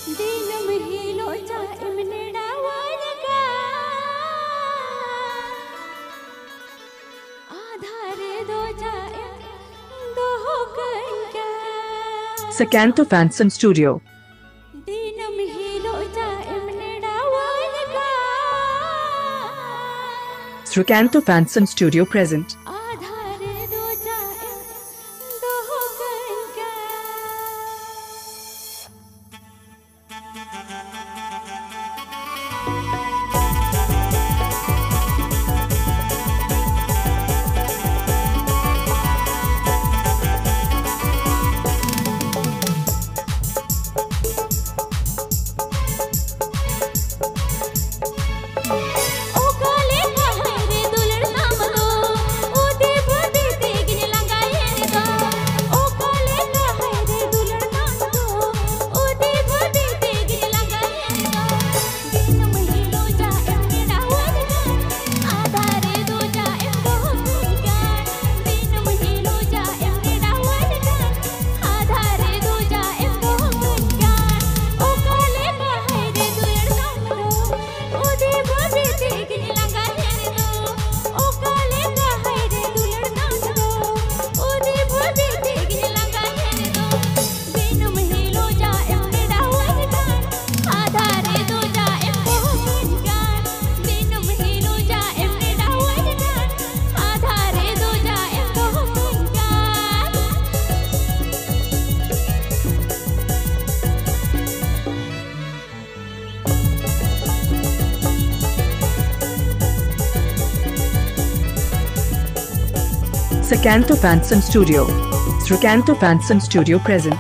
दिनम हिलोचा इमनेडा वानगा आधारे दोजा दो Ganga Sakantha Fanson Studio. दिनम हिलोचा इमनेडा वानगा Srikantha Fanson Studio present. आधारे दोजा दो गंगा ओ काले काले दुलड़ नाम दो ओ देव देते गिन लंगाए रे दो ओ काले काले दुलड़ नाम दो ओ देव देते गिन लंगाए रे दो दिन महिलो जा एमने डावर आधारे दो जा एमको गान दिन महिलो जा एमने डावर आधारे दो जा एमको गान ओ काले काले दुलड़ नाम दो ओ देव देते गिन लंगाए रे दो ओ काले काले दुलड़ नाम दो ओ देव देते गिन लंगाए रे दो दिन महिलो जा एमने डावर आधारे दो जा एमको गान दिन महिलो जा एमने डावर आधारे दो जा एमको गान Sakantha Fanson Studio. Srikantha Fanson Studio present.